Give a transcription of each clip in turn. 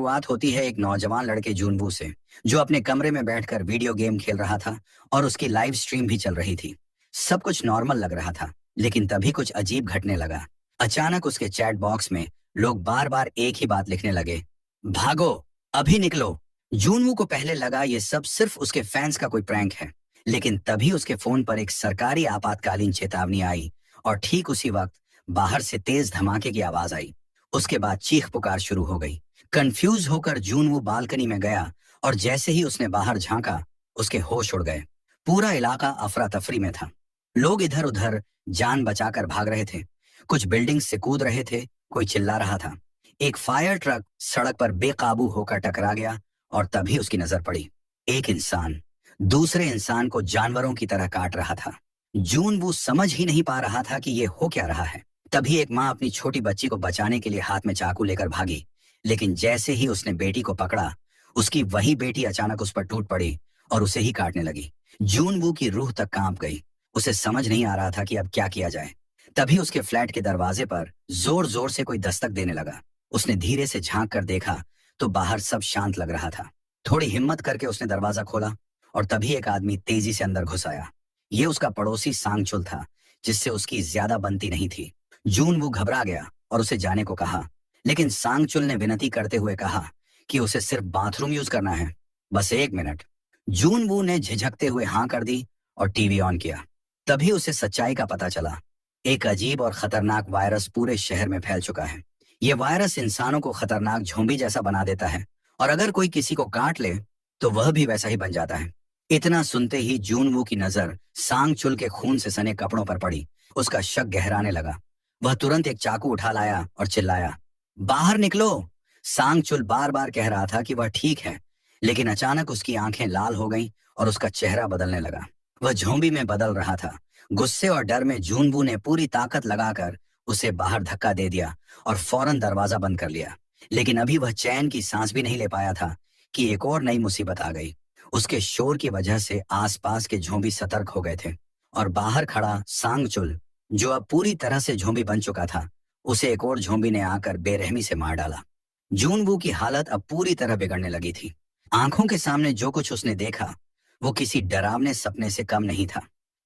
शुरुआत होती है एक नौजवान लड़के जूनवू से, जो अपने कमरे में बैठकर वीडियो गेम खेल रहा था और उसकी लाइव स्ट्रीम भी चल रही थी। सब कुछ नॉर्मल लग रहा था, लेकिन तभी कुछ अजीब घटने लगा। अचानक उसके चैट बॉक्स में लोग बार बार एक ही बात लिखने लगे, भागो, अभी निकलो। जूनवू को पहले लगा ये सब सिर्फ उसके फैंस का कोई प्रैंक है, लेकिन तभी उसके फोन पर एक सरकारी आपातकालीन चेतावनी आई और ठीक उसी वक्त बाहर से तेज धमाके की आवाज आई। उसके बाद चीख पुकार शुरू हो गई। कंफ्यूज होकर जूनवू बालकनी में गया और जैसे ही उसने बाहर झांका, उसके होश उड़ गए। पूरा इलाका अफरा तफरी में था। लोग इधर उधर जान बचाकर भाग रहे थे, कुछ बिल्डिंग से कूद रहे थे, कोई चिल्ला रहा था। एक फायर ट्रक सड़क पर बेकाबू होकर टकरा गया और तभी उसकी नजर पड़ी। एक इंसान दूसरे इंसान को जानवरों की तरह काट रहा था। जूनवू समझ ही नहीं पा रहा था कि ये हो क्या रहा है। तभी एक माँ अपनी छोटी बच्ची को बचाने के लिए हाथ में चाकू लेकर भागी, लेकिन जैसे ही उसने बेटी को पकड़ा, उसकी वही बेटी अचानक उस पर टूट पड़ी और उसे ही काटने लगी। जूनवू की रूह तक कांप गई। उसे समझ नहीं आ रहा था कि अब क्या किया जाए। तभी उसके फ्लैट के दरवाजे पर जोर जोर से कोई दस्तक देने लगा। उसने धीरे से झांक कर देखा तो बाहर सब शांत लग रहा था। थोड़ी हिम्मत करके उसने दरवाजा खोला और तभी एक आदमी तेजी से अंदर घुस आया। ये उसका पड़ोसी सांगचुल था, जिससे उसकी ज्यादा बनती नहीं थी। जूनवू घबरा गया और उसे जाने को कहा, लेकिन सांगचुल ने विनती करते हुए कहा कि उसे सिर्फ बाथरूम यूज करना है, बस 1 मिनट। जूनवू ने झिझकते हुए हाँ कर दी और टीवी ऑन किया। तभी उसे सच्चाई का पता चला। एक अजीब और खतरनाक वायरस पूरे शहर में फैल चुका है। ये वायरस इंसानों को खतरनाक झोंबी जैसा बना देता है और अगर कोई किसी को काट ले तो वह भी वैसा ही बन जाता है। इतना सुनते ही जूनवू की नजर सांगचुल के खून से सने कपड़ों पर पड़ी। उसका शक गहराने लगा। वह तुरंत एक चाकू उठा लाया और चिल्लाया, बाहर निकलो। सांगचुल बार बार कह रहा था कि वह ठीक है, लेकिन अचानक उसकी आंखें लाल हो गईं और उसका चेहरा बदलने लगा। वह झोंबी में बदल रहा था। गुस्से और डर में जूनवू ने पूरी ताकत लगाकर उसे बाहर धक्का दे दिया और फौरन दरवाजा बंद कर लिया। लेकिन अभी वह चैन की सांस भी नहीं ले पाया था कि एक और नई मुसीबत आ गई। उसके शोर की वजह से आसपास के झोंबी सतर्क हो गए थे और बाहर खड़ा सांगचुल, जो अब पूरी तरह से झोंबी बन चुका था, उसे एक और झोंबी ने आकर बेरहमी से मार डाला। जूनवू की हालत अब पूरी तरह बिगड़ने लगी थी। आंखों के सामने जो कुछ उसने देखा वो किसी डरावने सपने से कम नहीं था।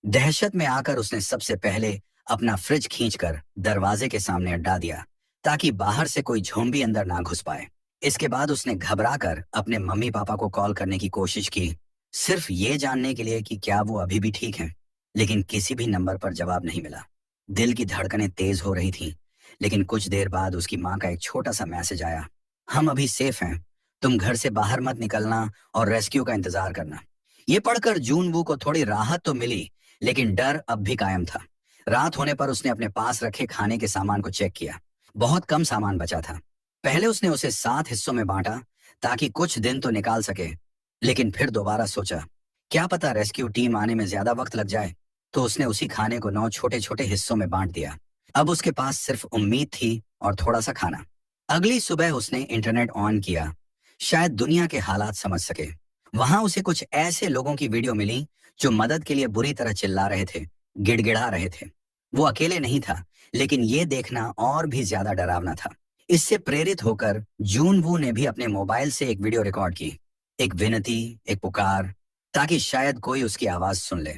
दहशत में आकर उसने सबसे पहले अपना फ्रिज खींचकर दरवाजे के सामने अड्डा दिया, ताकि बाहर से कोई झोंबी अंदर ना घुस पाए। इसके बाद उसने घबराकर अपने मम्मी पापा को कॉल करने की कोशिश की, सिर्फ ये जानने के लिए कि क्या वो अभी भी ठीक हैं। लेकिन किसी भी नंबर पर जवाब नहीं मिला। दिल की धड़कनें तेज हो रही थीं, लेकिन कुछ देर बाद उसकी माँ का एक छोटा सा मैसेज आया, हम अभी सेफ हैं, तुम घर से बाहर मत निकलना और रेस्क्यू का इंतजार करना। ये पढ़कर जूनवू को थोड़ी राहत तो मिली, लेकिन डर अब भी कायम था। रात होने पर उसने अपने पास रखे खाने के सामान को चेक किया। बहुत कम सामान बचा था। पहले उसने उसे 7 हिस्सों में बांटा ताकि कुछ दिन तो निकाल सके, लेकिन फिर दोबारा सोचा, क्या पता रेस्क्यू टीम आने में ज्यादा वक्त लग जाए। तो उसने उसी खाने को 9 छोटे छोटे हिस्सों में बांट दिया। अब उसके पास सिर्फ उम्मीद थी और थोड़ा सा खाना। अगली सुबह उसने इंटरनेट ऑन किया, शायद दुनिया के हालात समझ सके। वहां उसे कुछ ऐसे लोगों की वीडियो मिली जो मदद के लिए बुरी तरह चिल्ला रहे थे, गिड़गिड़ा रहे थे। वो अकेले नहीं था, लेकिन ये देखना और भी ज्यादा डरावना था। इससे प्रेरित होकर जूनवू ने भी अपने मोबाइल से एक वीडियो रिकॉर्ड की, एक विनती, एक पुकार, ताकि शायद कोई उसकी आवाज सुन ले।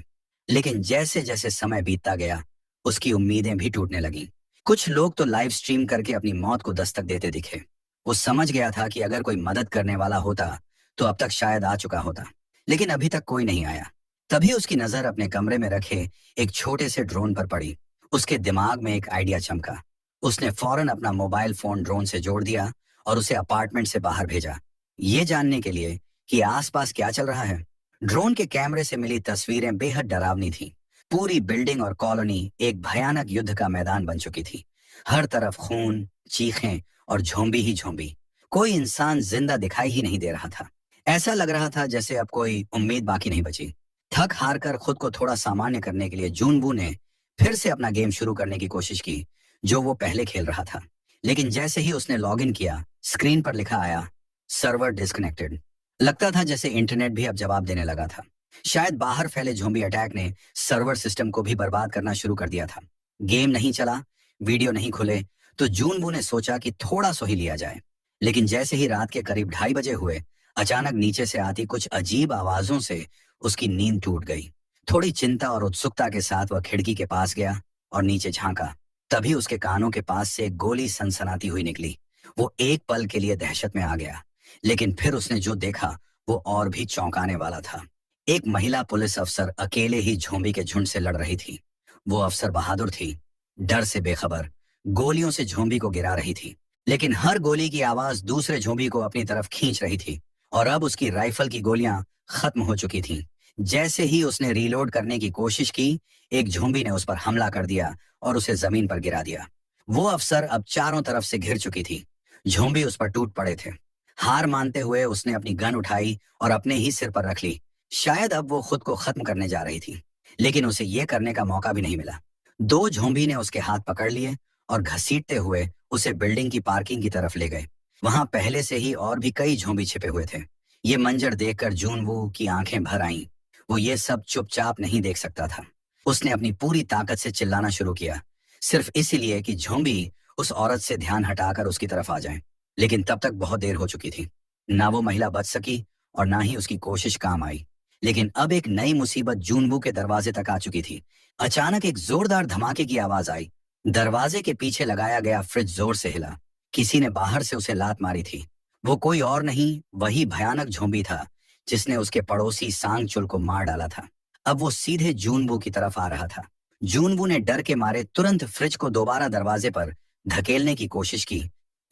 लेकिन जैसे जैसे समय बीतता गया, उसकी उम्मीदें भी टूटने लगीं। कुछ लोग तो लाइव स्ट्रीम करके अपनी मौत को दस्तक देते दिखे। वो समझ गया था कि अगर कोई मदद करने वाला होता तो अब तक शायद आ चुका होता, लेकिन अभी तक कोई नहीं आया। तभी उसकी नजर अपने कमरे में रखे एक छोटे से ड्रोन पर पड़ी। उसके दिमाग में एक आइडिया चमका। उसने फौरन अपना मोबाइल फोन ड्रोन से जोड़ दिया और उसे अपार्टमेंट से बाहर भेजा, ये जानने के लिए कि आसपास क्या चल रहा है। ड्रोन के कैमरे से मिली तस्वीरें बेहद डरावनी थीं। पूरी बिल्डिंग और कॉलोनी एक भयानक युद्ध का मैदान बन चुकी थी। हर तरफ खून, चीखें और झोंबी ही झोंबी। कोई इंसान जिंदा दिखाई ही नहीं दे रहा था। ऐसा लग रहा था जैसे अब कोई उम्मीद बाकी नहीं बची। थक हार कर खुद को थोड़ा सामान्य करने के लिए जूनवू ने फिर से अपना गेम शुरू करने की कोशिश की, जो वो पहले खेल रहा था। लेकिन जैसे ही उसने लॉगिन किया, स्क्रीन पर लिखा आया, सर्वर डिस्कनेक्टेड। लगता था जैसे इंटरनेट भी अब जवाब देने लगा था। शायद बाहर फैले ज़ॉम्बी अटैक ने सर्वर सिस्टम को भी बर्बाद करना शुरू कर दिया था। गेम नहीं चला, वीडियो नहीं खुले, तो जूनवू ने सोचा कि थोड़ा सो ही लिया जाए। लेकिन जैसे ही रात के करीब 2:30 बजे हुए, अचानक नीचे से आती कुछ अजीब आवाजों से उसकी नींद टूट गई। थोड़ी चिंता और उत्सुकता के साथ वह खिड़की के पास गया और नीचे झांका। तभी उसके कानों के पास से एक गोली सनसनाती हुई निकली। वो एक पल के लिए दहशत में आ गया, लेकिन फिर उसने जो देखा वो और भी चौंकाने वाला था। एक महिला पुलिस अफसर अकेले ही झोंबी के झुंड से लड़ रही थी। वो अफसर बहादुर थी, डर से बेखबर, गोलियों से झोंबी को गिरा रही थी। लेकिन हर गोली की आवाज दूसरे झोंबी को अपनी तरफ खींच रही थी, और अब उसकी राइफल की गोलियां खत्म हो चुकी थीं। जैसे ही उसने रीलोड करने की कोशिश की, एक झोंबी ने उस पर हमला कर दिया और उसे जमीन पर गिरा दिया। वो अफसर अब चारों तरफ से घिर चुकी थी। झोंबी उस पर टूट पड़े थे। हार मानते हुए उसने अपनी गन उठाई और अपने ही सिर पर रख ली। शायद अब वो खुद को खत्म करने जा रही थी, लेकिन उसे यह करने का मौका भी नहीं मिला। दो झोंबी ने उसके हाथ पकड़ लिए और घसीटते हुए उसे बिल्डिंग की पार्किंग की तरफ ले गए। वहां पहले से ही और भी कई झोंबी छिपे हुए थे। ये मंजर देखकर जूनवू की आंखें भर आईं। वो ये सब चुपचाप नहीं देख सकता था। उसने अपनी पूरी ताकत से चिल्लाना शुरू किया, सिर्फ इसीलिए कि झोंबी उस औरत से ध्यान हटाकर उसकी तरफ आ जाए। लेकिन तब तक बहुत देर हो चुकी थी। ना वो महिला बच सकी और ना ही उसकी कोशिश काम आई। लेकिन अब एक नई मुसीबत जूनवू के दरवाजे तक आ चुकी थी। अचानक एक जोरदार धमाके की आवाज आई। दरवाजे के पीछे लगाया गया फ्रिज जोर से हिला। किसी ने बाहर से उसे लात मारी थी। वो कोई और नहीं, वही भयानक झोंबी था जिसने उसके पड़ोसी सांगचुल को मार डाला था। अब वो सीधे जूनवू की तरफ आ रहा था। जूनवू ने डर के मारे तुरंत फ्रिज को दोबारा दरवाजे पर धकेलने की कोशिश की,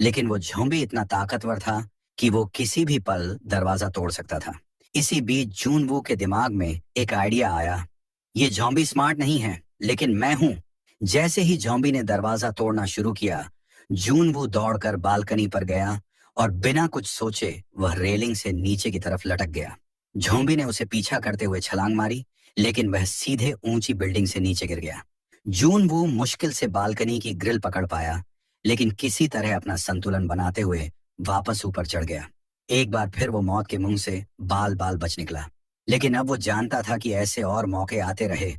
लेकिन वो झोंबी इतना ताकतवर था कि वो किसी भी पल दरवाजा तोड़ सकता था। इसी बीच जूनवू के दिमाग में एक आइडिया आया। ये झोंबी स्मार्ट नहीं है, लेकिन मैं हूं। जैसे ही झोंबी ने दरवाजा तोड़ना शुरू किया, जूनवू दौड़कर बालकनी पर गया और बिना कुछ सोचे वह रेलिंग से नीचे की तरफ लटक गया। झोंबी ने उसे पीछा करते हुए छलांग मारी, लेकिन वह सीधे ऊंची बिल्डिंग से नीचे गिर गया। जूनवू मुश्किल से बालकनी की ग्रिल पकड़ पाया, लेकिन किसी तरह अपना संतुलन बनाते हुए वापस ऊपर चढ़ गया। एक बार फिर वो मौत के मुंह से बाल बाल बच निकला। लेकिन अब वो जानता था कि ऐसे और मौके आते रहे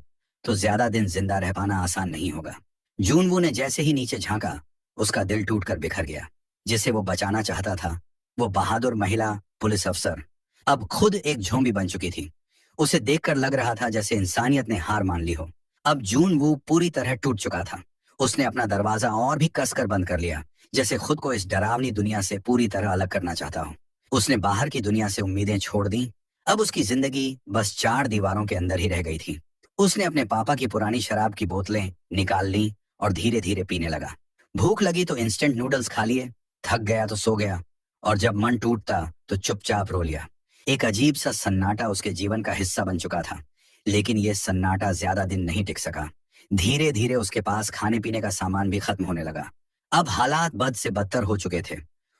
तो ज्यादा दिन जिंदा रह पाना आसान नहीं होगा। जूनवू ने जैसे ही नीचे झांका, उसका दिल टूटकर बिखर गया। जिसे वो बचाना चाहता था, वो बहादुर महिला पुलिस अफसर, अब खुद एक झोंबी बन चुकी थी। उसे देखकर लग रहा था जैसे इंसानियत ने हार मान ली हो। अब जूनवू पूरी तरह टूट चुका था। उसने अपना दरवाजा और भी कसकर बंद कर लिया, जैसे खुद को इस डरावनी दुनिया से पूरी तरह अलग करना चाहता हो। उसने बाहर की दुनिया से उम्मीदें छोड़ दी। अब उसकी जिंदगी बस 4 दीवारों के अंदर ही रह गई थी। उसने अपने पापा की पुरानी शराब की बोतलें निकाल ली और धीरे धीरे पीने लगा। भूख लगी तो इंस्टेंट नूडल्स खा लिए, थक गया तो सो गया, और जब मन टूटता तो चुपचाप रो लिया। एक अजीब सा सन्नाटा उसके जीवन का हिस्सा बन चुका था। लेकिन यह सन्नाटा ज्यादा दिन नहीं टिक सका। धीरे धीरे उसके पास खाने पीने का सामान भी खत्म होने लगा। अब हालात बद से बदतर हो चुके थे।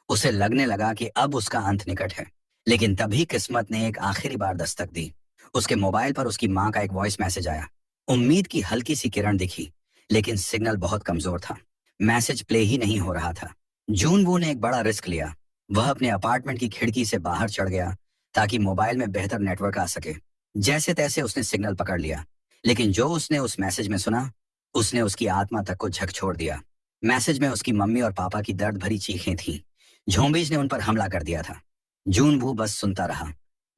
उसे लगने लगा कि अब उसका अंत निकट है। लेकिन तभी किस्मत ने एक आखिरी बार दस्तक दी। उसके मोबाइल पर उसकी माँ का एक वॉइस मैसेज आया। उम्मीद की हल्की सी किरण दिखी, लेकिन सिग्नल बहुत कमजोर था। मैसेज प्ले ही नहीं हो रहा था। जूनवू ने एक बड़ा रिस्क लिया। वह अपने अपार्टमेंट की खिड़की से बाहर चढ़ गया ताकि मोबाइल में बेहतर नेटवर्क आ सके। जैसे तैसे उसने सिग्नल पकड़ लिया, लेकिन जो उसने उस मैसेज में सुना, उसने उसकी आत्मा तक को झकझोर दिया। मैसेज में उसकी मम्मी और पापा की दर्द भरी चीखें थीं। झोंबीज ने उन पर हमला कर दिया था। जूनवू बस सुनता रहा,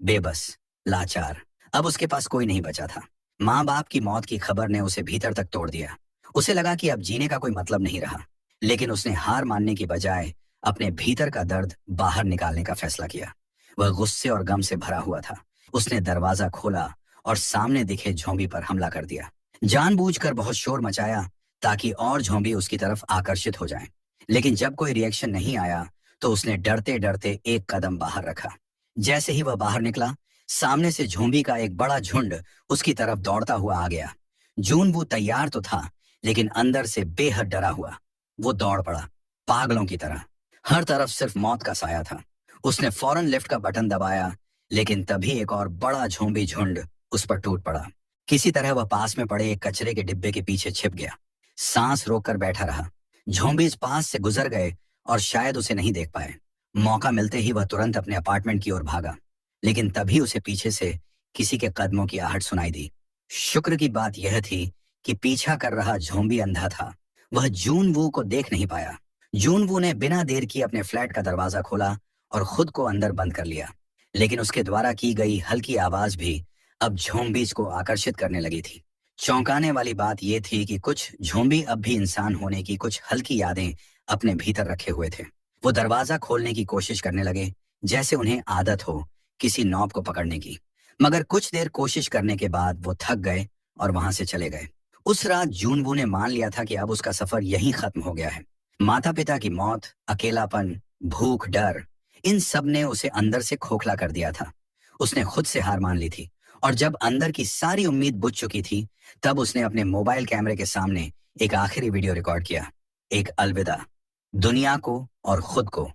बेबस, लाचार। अब उसके पास कोई नहीं बचा था। माँ बाप की मौत की खबर ने उसे भीतर तक तोड़ दिया। उसे लगा कि अब जीने का कोई मतलब नहीं रहा। लेकिन उसने हार मानने की बजाय अपने भीतर का दर्द बाहर निकालने का फैसला किया। वह गुस्से और गम से भरा हुआ था। उसने दरवाजा खोला और सामने दिखे झोंबी पर हमला कर दिया। जानबूझकर बहुत शोर मचाया ताकि और झोंबी उसकी तरफ आकर्षित हो जाएं। लेकिन जब कोई रिएक्शन नहीं आया तो उसने डरते डरते एक कदम बाहर रखा। जैसे ही वह बाहर निकला, सामने से झोंबी का एक बड़ा झुंड उसकी तरफ दौड़ता हुआ आ गया। जूनवू तैयार तो था, लेकिन अंदर से बेहद डरा हुआ। वो दौड़ पड़ा, पागलों की तरह। हर तरफ सिर्फ मौत का साया था। उसने फौरन लिफ्ट का बटन दबाया, लेकिन तभी एक और बड़ा झोंबी झुंड उस पर टूट पड़ा। किसी तरह वह पास में पड़े एक कचरे के डिब्बे के पीछे छिप गया। सांस रोककर बैठा रहा। झोंबीज पास से गुजर गए और शायद उसे नहीं देख पाए। मौका मिलते ही वह तुरंत अपने अपार्टमेंट की ओर भागा, लेकिन तभी उसे पीछे से किसी के कदमों की आहट सुनाई दी। शुक्र की बात यह थी कि पीछा कर रहा झोंबी अंधा था। वह जूनवू को देख नहीं पाया। जूनवू ने बिना देर किए अपने फ्लैट का दरवाजा खोला और खुद को अंदर बंद कर लिया। लेकिन उसके द्वारा की गई हल्की आवाज भी अब झोंबीज को आकर्षित करने लगी थी। चौंकाने वाली बात यह थी कि कुछ झोंबी अब भी इंसान होने की कुछ हल्की यादें अपने भीतर रखे हुए थे। वो दरवाजा खोलने की कोशिश करने लगे, जैसे उन्हें आदत हो किसी नॉब को पकड़ने की। मगर कुछ देर कोशिश करने के बाद वो थक गए और वहां से चले गए। उस रात जूनवू ने मान लिया था कि अब उसका सफर यहीं खत्म हो गया है। माता पिता की मौत, अकेलापन, भूख, डर, इन सब ने उसे अंदर से खोखला कर दिया था। उसने खुद से हार मान ली थी और जब अंदर की सारी उम्मीद बुझ चुकी थी, तब उसने अपने मोबाइल कैमरे के सामने एक आखिरी वीडियो रिकॉर्ड किया, एक अलविदा दुनिया को और खुद को।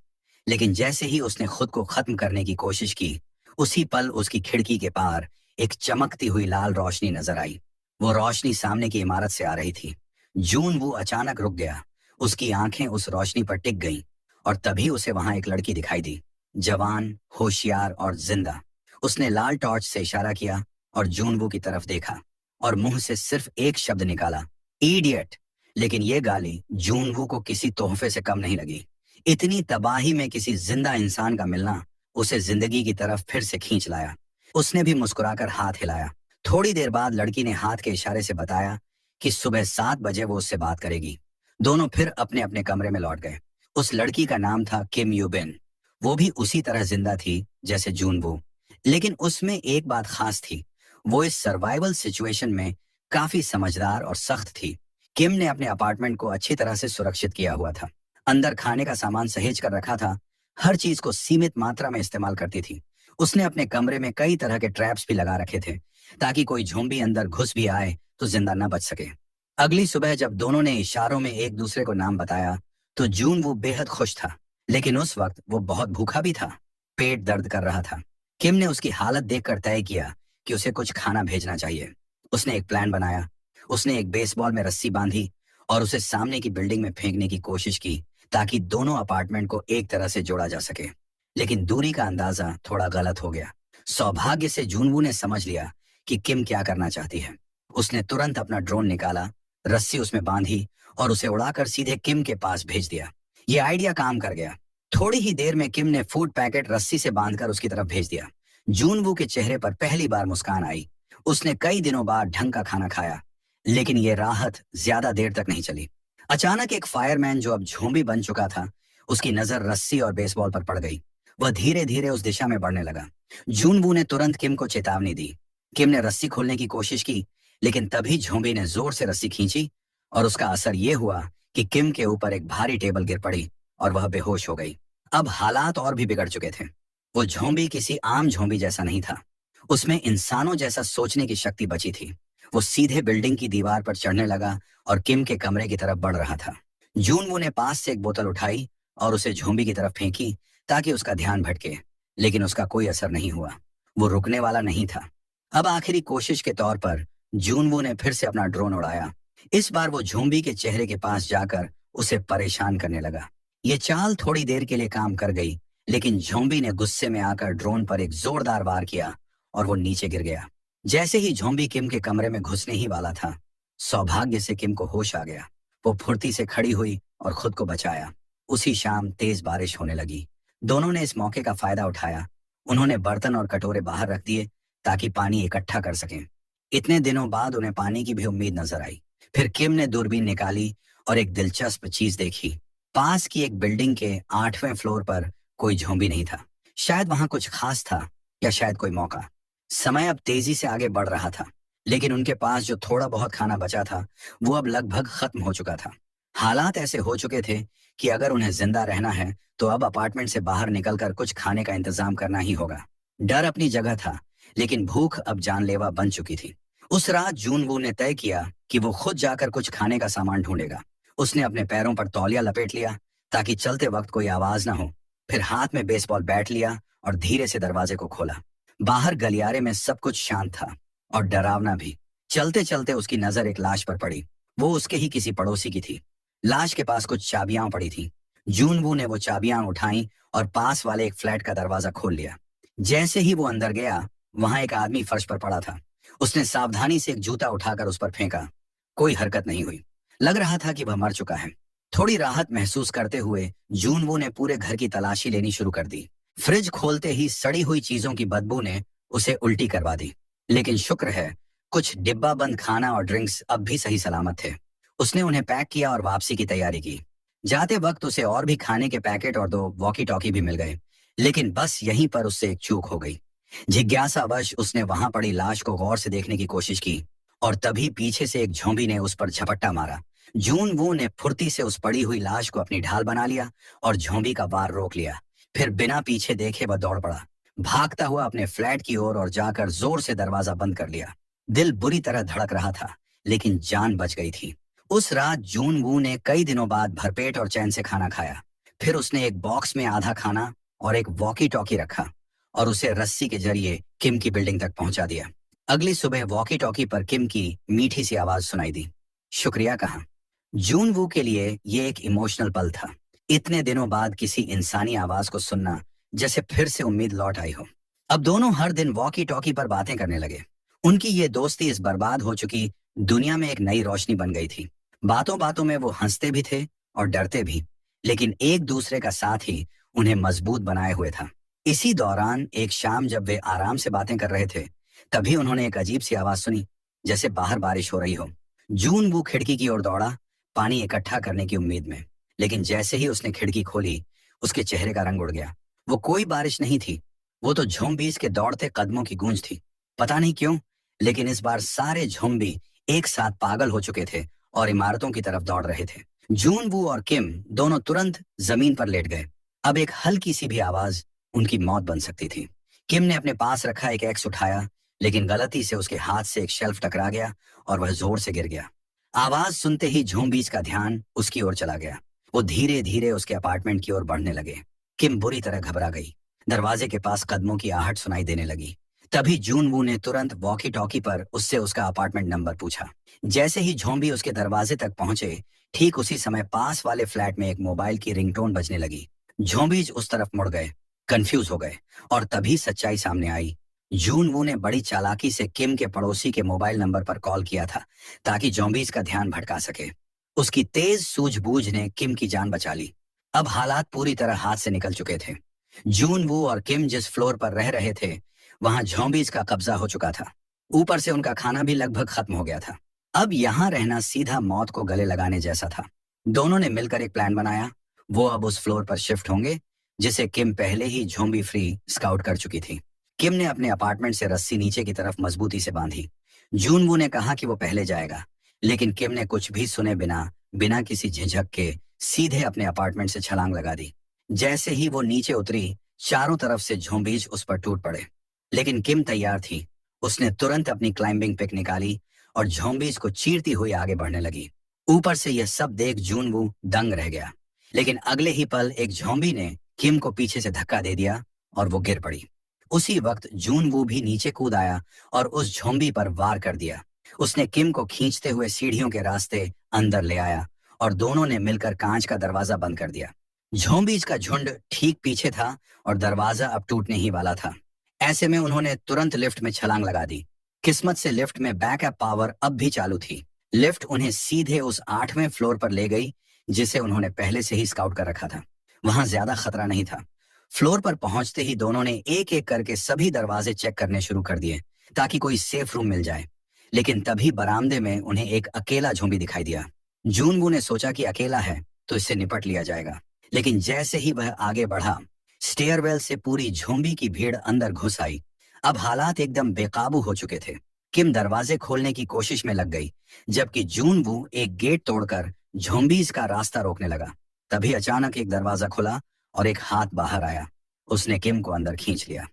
लेकिन जैसे ही उसने खुद को खत्म करने की कोशिश की, उसी पल उसकी खिड़की के पार एक चमकती हुई लाल रोशनी नजर आई। वो रोशनी सामने की इमारत से आ रही थी। जून वो अचानक रुक गया। उसकी आंखें उस रोशनी पर टिक गईं और तभी उसे वहां एक लड़की दिखाई दी, जवान, होशियार और जिंदा। उसने लाल टॉर्च से इशारा किया और जूनवू की तरफ देखा और मुंह से सिर्फ एक शब्द निकाला, इडियट। लेकिन ये गाली जूनवू को किसी तोहफे से कम नहीं लगी। इतनी तबाही में किसी जिंदा इंसान का मिलना उसे जिंदगी की तरफ फिर से खींच लाया। उसने भी मुस्कुराकर हाथ हिलाया। थोड़ी देर बाद लड़की ने हाथ के इशारे से बताया कि सुबह 7 बजे वो उससे बात करेगी। दोनों फिर अपने अपने कमरे में लौट गए। उस लड़की का नाम था किम यूबिन। वो भी उसी तरह जिंदा थी जैसे जूनवू, लेकिन उसमें एक बात खास थी, वो इस सर्वाइवल सिचुएशन में काफी समझदार और सख्त थी। किम ने अपने अपार्टमेंट को अच्छी तरह से सुरक्षित किया हुआ था। अंदर खाने का सामान सहेज कर रखा था, हर चीज को सीमित मात्रा में इस्तेमाल करती थी। उसने अपने कमरे में कई तरह के ट्रैप्स भी लगा रखे थे, ताकि कोई झोंबी अंदर घुस भी आए तो जिंदा न बच सके। अगली सुबह जब दोनों ने इशारों में एक दूसरे को नाम बताया, तो जून वो बेहद खुश था। लेकिन उस वक्त वो बहुत भूखा भी था। पेट दर्द कर रहा था। किम ने उसकी हालत देखकर तय किया कि उसे कुछ खाना भेजना चाहिए। उसने एक प्लान बनाया। उसने एक बेसबॉल में रस्सी बांधी और उसे सामने की बिल्डिंग में फेंकने की कोशिश की, ताकि दोनों अपार्टमेंट को एक तरह से जोड़ा जा सके। लेकिन दूरी का अंदाजा थोड़ा गलत हो गया। सौभाग्य से जूनवू ने समझ लिया कि किम क्या करना चाहती है। उसने तुरंत अपना ड्रोन निकाला, रस्सी उसमें बांधी और उसे उड़ाकर सीधे किम के पास भेज दिया। ये आइडिया काम कर गया। थोड़ी ही देर में किम ने फूड पैकेट रस्सी से बांधकर उसकी तरफ भेज दिया। जूनवू के चेहरे पर पहली बार मुस्कान आई। उसने कई दिनों बाद ढंग का खाना खाया, लेकिन ये राहत ज्यादा देर तक नहीं चली। अचानक एक फायरमैन जो अब झोंबी बन चुका था, उसकी नजर रस्सी और बेसबॉल पर पड़ गई। वह धीरे धीरे उस दिशा में बढ़ने लगा। जूनवू ने तुरंत किम को चेतावनी दी। किम ने रस्सी खोलने की कोशिश की, लेकिन तभी झोंबी ने जोर से रस्सी खींची और उसका असर यह हुआ कि किम के ऊपर एक भारी टेबल गिर पड़ी और वह बेहोश हो गई। अब हालात और भी बिगड़ चुके थे। वो झोंबी किसी आम झोंबी जैसा नहीं था। उसमें इंसानों जैसा सोचने की शक्ति बची थी। वो सीधे बिल्डिंग की दीवार पर चढ़ने लगा और किम के कमरे की तरफ बढ़ रहा था। जूनवू ने पास से एक बोतल उठाई और उसे झोंबी की तरफ फेंकी, ताकि उसका ध्यान भटके, लेकिन उसका कोई असर नहीं हुआ। वो रुकने वाला नहीं था। अब आखिरी कोशिश के तौर पर जूनवू ने फिर से अपना ड्रोन उड़ाया। इस बार वो झोंबी के चेहरे के पास जाकर उसे परेशान करने लगा। ये चाल थोड़ी देर के लिए काम कर गई, लेकिन झोंबी ने गुस्से में आकर ड्रोन पर एक जोरदार वार किया और वो नीचे गिर गया। जैसे ही झोंबी किम के कमरे में घुसने ही वाला था, सौभाग्य से किम को होश आ गया। वो फुर्ती से खड़ी हुई और खुद को बचाया। उसी शाम तेज बारिश होने लगी। दोनों ने इस मौके का फायदा उठाया। उन्होंने बर्तन और कटोरे बाहर रख दिए, ताकि पानी इकट्ठा कर सकें। इतने दिनों बाद उन्हें पानी की भी उम्मीद नजर आई। फिर किम ने दूरबीन निकाली और एक दिलचस्प चीज देखी। पास की एक बिल्डिंग के 8वें फ्लोर पर कोई झोंबी नहीं था। शायद वहां कुछ खास था, या शायद कोई मौका। समय अब तेजी से आगे बढ़ रहा था, लेकिन उनके पास जो थोड़ा बहुत खाना बचा था, वो अब लगभग खत्म हो चुका था। हालात ऐसे हो चुके थे कि अगर उन्हें जिंदा रहना है, तो अब अपार्टमेंट से बाहर निकलकर कुछ खाने का इंतजाम करना ही होगा। डर अपनी जगह था, लेकिन भूख अब जानलेवा बन चुकी थी। उस रात जूनवू ने तय किया कि वो खुद जाकर कुछ खाने का सामान ढूंढेगा। उसने अपने पैरों पर तौलिया लपेट लिया, ताकि चलते वक्त कोई आवाज ना हो। फिर हाथ में बेसबॉल बैट लिया और धीरे से दरवाजे को खोला। बाहर गलियारे में सब कुछ शांत था और डरावना भी। चलते चलते उसकी नजर एक लाश पर पड़ी। वो उसके ही किसी पड़ोसी की थी। लाश के पास कुछ चाबियां पड़ी थी। जूनवू ने वो चाबियां उठाई और पास वाले एक फ्लैट का दरवाजा खोल लिया। जैसे ही वो अंदर गया, वहां एक आदमी फर्श पर पड़ा था। उसने सावधानी से एक जूता उठाकर उस पर फेंका। कोई हरकत नहीं हुई। लग रहा था कि वह मर चुका है। थोड़ी राहत महसूस करते हुए जूनवू ने पूरे घर की तलाशी लेनी शुरू कर दी। फ्रिज खोलते ही सड़ी हुई चीजों की बदबू ने उसे उल्टी करवा दी। लेकिन शुक्र है, कुछ डिब्बा बंद खाना और ड्रिंक्स अब भी सही सलामत थे। उसने उन्हें पैक किया और वापसी की तैयारी की। जाते वक्त उसे और भी खाने के पैकेट और 2 वॉकी टॉकी भी मिल गए। लेकिन बस यहीं पर उससे एक चूक हो गई। जिज्ञासावश उसने वहां पड़ी लाश को गौर से देखने की कोशिश की और तभी पीछे से एक झोंबी ने उस पर झपट्टा मारा। जून वो ने फुर्ती से उस पड़ी हुई लाश को अपनी ढाल बना लिया और झोंबी का वार रोक लिया। फिर बिना पीछे देखे वह दौड़ पड़ा, भागता हुआ अपने फ्लैट की ओर और जाकर जोर से दरवाजा बंद कर लिया। दिल बुरी तरह धड़क रहा था, लेकिन जान बच गई थी। उस रात जून वू ने कई दिनों बाद भरपेट और चैन से खाना खाया। फिर उसने एक बॉक्स में आधा खाना और एक वॉकी टॉकी रखा और उसे रस्सी के जरिए किम की बिल्डिंग तक पहुंचा दिया। अगली सुबह वॉकी टॉकी पर किम की मीठी सी आवाज सुनाई दी। शुक्रिया कहा। जून वू के लिए ये एक इमोशनल पल था। इतने दिनों बाद किसी इंसानी आवाज को सुनना, जैसे फिर से उम्मीद लौट आई हो। अब दोनों हर दिन वॉकी टॉकी पर बातें करने लगे। उनकी ये दोस्ती इस बर्बाद हो चुकी दुनिया में एक नई रोशनी बन गई थी। बातों बातों में वो हंसते भी थे और डरते भी, लेकिन एक दूसरे का साथ ही उन्हें मजबूत बनाए हुए था। इसी दौरान एक शाम जब वे आराम से बातें कर रहे थे, तभी उन्होंने एक अजीब सी आवाज सुनी, जैसे बाहर बारिश हो रही हो। जून वो खिड़की की ओर दौड़ा, पानी इकट्ठा करने की उम्मीद में। लेकिन जैसे ही उसने खिड़की खोली, उसके चेहरे का रंग उड़ गया। वो कोई बारिश नहीं थी, वो तो झोंबीज के दौड़ते कदमों की गूंज थी। पता नहीं क्यों, लेकिन इस बार सारे झोंबी एक साथ पागल हो चुके थे और इमारतों की तरफ दौड़ रहे थे। जून वू और किम दोनों तुरंत जमीन पर लेट गए। अब एक हल्की सी भी आवाज उनकी मौत बन सकती थी। किम ने अपने पास रखा एक एक्स उठाया, लेकिन गलती से उसके हाथ से एक शेल्फ टकरा गया और वह जोर से गिर गया। आवाज सुनते ही झोंबीज का ध्यान उसकी ओर चला गया। वो धीरे धीरे उसके अपार्टमेंट की ओर बढ़ने लगे। किम बुरी तरह घबरा गई। दरवाजे के पास कदमों की आहट सुनाई देने लगी। तभी जून वू ने तुरंत वॉकी टॉकी पर उससे उसका अपार्टमेंट नंबर पूछा। जैसे ही झोंबी उसके दरवाजे तक पहुंचे, ठीक उसी समय पास वाले फ्लैट में एक मोबाइल की रिंगटोन बजने लगी। झोंबीज उस तरफ मुड़ गए, कंफ्यूज हो गए, और तभी सच्चाई सामने आई। जून वू ने बड़ी चालाकी से किम के पड़ोसी के मोबाइल नंबर पर कॉल किया था, ताकि ज़ॉम्बीज का ध्यान भटका सके। उसकी तेज सूझबूझ ने किम की जान बचा ली। अब हालात पूरी तरह हाथ से निकल चुके थे। जून वू और किम जिस फ्लोर पर रह रहे थे, वहां ज़ॉम्बीज का कब्जा हो चुका था। ऊपर से उनका खाना भी लगभग खत्म हो गया था। अब यहाँ रहना सीधा मौत को गले लगाने जैसा था। दोनों ने मिलकर एक प्लान बनाया। वो अब उस फ्लोर पर शिफ्ट होंगे जिसे किम पहले ही ज़ॉम्बी फ्री स्काउट कर चुकी थी। किम ने अपने अपार्टमेंट से रस्सी नीचे की तरफ मजबूती से बांधी। जून वू ने कहा कि वो पहले जाएगा, लेकिन किम ने कुछ भी सुने बिना बिना किसी झिझक के सीधे अपने अपार्टमेंट से छलांग लगा दी। जैसे ही वो नीचे उतरी, चारों तरफ से ज़ॉम्बीज उस पर टूट पड़े। लेकिन किम तैयार थी। उसने तुरंत अपनी क्लाइंबिंग पिक निकाली और ज़ॉम्बीज को चीरती हुई आगे बढ़ने लगी। ऊपर से यह सब देख जून वू दंग रह गया। लेकिन अगले ही पल एक ज़ॉम्बी ने किम को पीछे से धक्का दे दिया और वो गिर पड़ी। उसी वक्त जून वू भी नीचे कूद आया और उस ज़ॉम्बी पर वार कर दिया। उसने किम को खींचते हुए सीढ़ियों के रास्ते अंदर ले आया और दोनों ने मिलकर कांच का दरवाजा बंद कर दिया। ज़ॉम्बीज का झुंड ठीक पीछे था और दरवाजा अब टूटने ही वाला था। ऐसे में उन्होंने तुरंत लिफ्ट में छलांग लगा दी। किस्मत से लिफ्ट में बैकअप पावर अब भी चालू थी। लिफ्ट उन्हें सीधे उस 8वें फ्लोर पर ले गई, जिसे उन्होंने पहले से ही स्काउट कर रखा था। वहां ज्यादा खतरा नहीं था। फ्लोर पर पहुंचते ही दोनों ने एक एक करके सभी दरवाजे चेक करने शुरू कर दिए, ताकि कोई सेफ रूम मिल जाए। लेकिन तभी बरामदे में उन्हें एक अकेला ज़ॉम्बी दिखाई दिया। जून वू ने सोचा कि अकेला है तो इससे निपट लिया जाएगा। लेकिन जैसे ही वह आगे बढ़ा, स्टेयरवेल से पूरी ज़ॉम्बी की भीड़ अंदर घुस आई। अब हालात एकदम बेकाबू हो चुके थे। किम दरवाजे खोलने की कोशिश में लग गई, जबकि जून वू एक गेट तोड़कर ज़ॉम्बीज का रास्ता रोकने लगा। तभी अचानक एक दरवाजा खुला और एक हाथ बाहर आया। उसने किम को अंदर खींच लिया।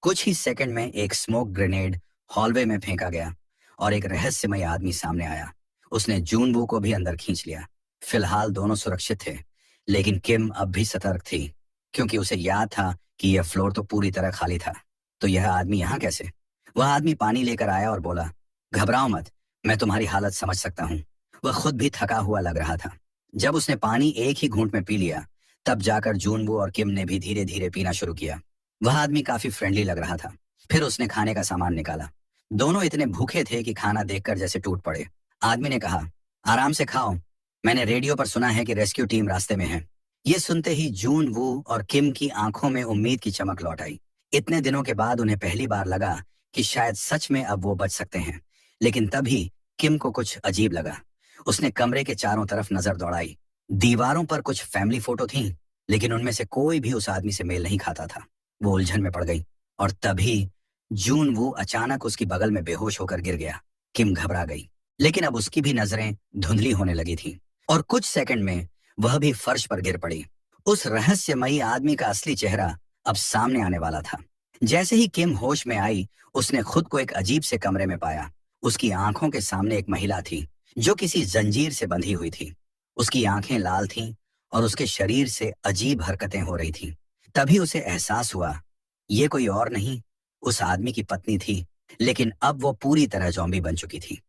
कुछ ही सेकंड में एक स्मोक ग्रेनेड हॉलवे में फेंका गया और एक रहस्यमय आदमी सामने आया। उसने जून वू को भी अंदर खींच लिया। फिलहाल दोनों सुरक्षित थे, लेकिन किम अब भी सतर्क थी, क्योंकि उसे याद था कि यह फ्लोर तो पूरी तरह खाली था। तो यह आदमी यहाँ कैसे? वह आदमी पानी लेकर आया और बोला, घबराओ मत, मैं तुम्हारी हालत समझ सकता हूँ। वह खुद भी थका हुआ लग रहा था। जब उसने पानी एक ही घूंट में पी लिया, तब जाकर जून वू और किम ने भी धीरे धीरे पीना शुरू किया। वह आदमी काफी फ्रेंडली लग रहा था। फिर उसने खाने का सामान निकाला। दोनों इतने भूखे थे कि खाना देखकर जैसे टूट पड़े। आदमी ने कहा, आराम से खाओ, मैंने रेडियो पर सुना है कि रेस्क्यू टीम रास्ते में है। ये सुनते ही जून वू और किम की आंखों में उम्मीद की चमक लौट आई। इतने दिनों के बाद उन्हें पहली बार लगा कि शायद सच में अब वो बच सकते हैं। लेकिन तभी किम को कुछ अजीब लगा। उसने कमरे के चारों तरफ नजर दौड़ाई। दीवारों पर कुछ फैमिली फोटो थीं, लेकिन उनमें से कोई भी उस आदमी से मेल नहीं खाता था। वो उलझन में पड़ गई और तभी जून वू अचानक उसकी बगल में बेहोश होकर गिर गया। किम घबरा गई, लेकिन अब उसकी भी नजरें धुंधली होने लगी थी और कुछ सेकंड में वह भी फर्श पर गिर पड़ी। उस रहस्यमयी आदमी का असली चेहरा अब सामने आने वाला था। जैसे ही किम होश में आई, उसने खुद को एक अजीब से कमरे में पाया। उसकी आंखों के सामने एक महिला थी जो किसी जंजीर से बंधी हुई थी। उसकी आंखें लाल थीं और उसके शरीर से अजीब हरकतें हो रही थीं। तभी उसे एहसास हुआ, ये कोई और नहीं, उस आदमी की पत्नी थी, लेकिन अब वो पूरी तरह ज़ॉम्बी बन चुकी थी।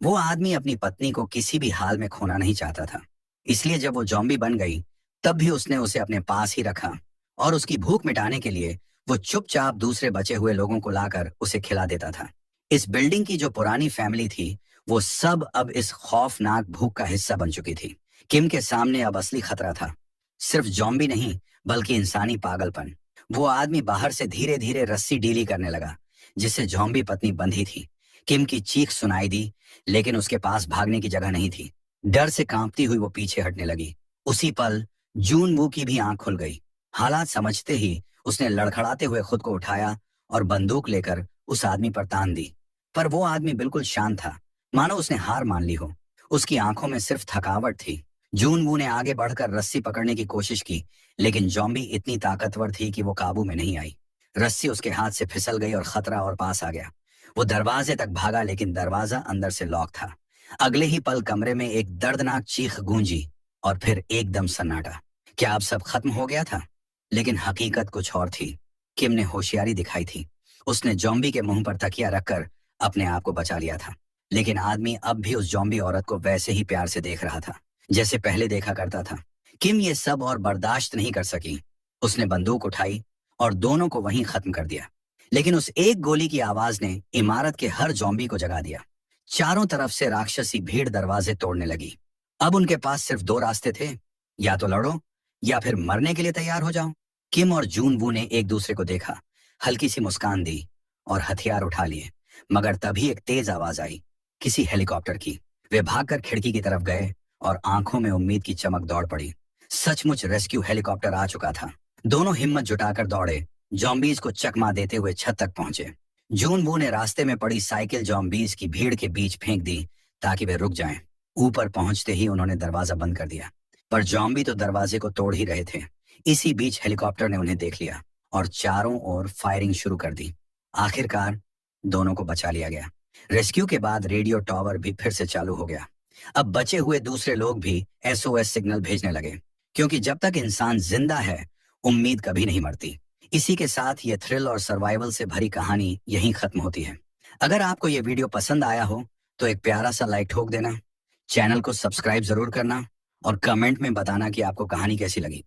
वो आदमी अपनी पत्नी को किसी भी हाल में खोना नहीं चाहता था, इसलिए जब वो ज़ॉम्बी बन गई, तब भी उसने उसे अपने पास ही रखा और उसकी भूख मिटाने के लिए वो चुपचाप दूसरे बचे हुए लोगों को लाकर उसे खिला देता था। इस बिल्डिंग की जो पुरानी फैमिली थी, वो सब अब इस खौफनाक भूख का हिस्सा बन चुकी थी। किम के सामने अब असली खतरा था, सिर्फ ज़ॉम्बी नहीं, बल्कि इंसानी पागलपन। वो आदमी बाहर से धीरे धीरे रस्सी ढीली करने लगा, जिससे ज़ॉम्बी पत्नी बंधी थी। किम की चीख सुनाई दी, लेकिन उसके पास भागने की जगह नहीं थी। डर से कांपती हुई वो पीछे हटने लगी। उसी पल जून वू की भी आंख खुल गई। हालात समझते ही उसने लड़खड़ाते हुए खुद को उठाया और बंदूक लेकर उस आदमी पर तान दी। पर वो आदमी बिल्कुल शांत था, मानो उसने हार मान ली हो। उसकी आंखों में सिर्फ थकावट थी। जून वू ने आगे बढ़कर रस्सी पकड़ने की कोशिश की, लेकिन जॉम्बी इतनी ताकतवर थी कि वो काबू में नहीं आई। रस्सी उसके हाथ से फिसल गई और खतरा और पास आ गया। वो दरवाजे तक भागा, लेकिन दरवाजा अंदर से लॉक था। अगले ही पल कमरे में एक दर्दनाक चीख गूंजी और फिर एकदम सन्नाटा। क्या अब सब खत्म हो गया था? लेकिन हकीकत कुछ और थी। किम ने होशियारी दिखाई थी। उसने जॉम्बी के मुंह पर तकिया रखकर अपने आप को बचा लिया था। लेकिन आदमी अब भी उस जॉम्बी औरत को वैसे ही प्यार से देख रहा था, जैसे पहले देखा करता था। किम ये सब और बर्दाश्त नहीं कर सकी। उसने बंदूक उठाई और दोनों को वहीं खत्म कर दिया। लेकिन उस एक गोली की आवाज ने इमारत के हर जॉम्बी को जगा दिया। चारों तरफ से राक्षसी भीड़ दरवाजे तोड़ने लगी। अब उनके पास सिर्फ दो रास्ते थे, या तो लड़ो या फिर मरने के लिए तैयार हो जाओ। किम और जून वू ने एक दूसरे को देखा, हल्की सी मुस्कान दी और हथियार उठा लिए। मगर तभी एक तेज आवाज आई, किसी हेलीकॉप्टर की। वे भागकर खिड़की की तरफ गए और आंखों में उम्मीद की चमक दौड़ पड़ी। सचमुच रेस्क्यू हेलीकॉप्टर आ चुका था। दोनों हिम्मत जुटाकर दौड़े, जॉम्बीज को चकमा देते हुए छत तक पहुंचे। जून वू ने रास्ते में पड़ी साइकिल जॉम्बीज की भीड़ के बीच फेंक दी ताकि वे रुक जाएं। ऊपर पहुंचते ही उन्होंने दरवाजा बंद कर दिया, पर जॉम्बी तो दरवाजे को तोड़ ही रहे थे। इसी बीच हेलीकॉप्टर ने उन्हें देख लिया और चारों ओर फायरिंग शुरू कर दी। आखिरकार दोनों को बचा लिया गया। रेस्क्यू के बाद रेडियो टावर भी फिर से चालू हो गया। अब बचे हुए दूसरे लोग भी एसओएस सिग्नल भेजने लगे, क्योंकि जब तक इंसान जिंदा है, उम्मीद कभी नहीं मरती। इसी के साथ ये थ्रिल और सर्वाइवल से भरी कहानी यहीं खत्म होती है। अगर आपको ये वीडियो पसंद आया हो तो एक प्यारा सा लाइक ठोक देना, चैनल को सब्सक्राइब जरूर करना और कमेंट में बताना कि आपको कहानी कैसी लगी।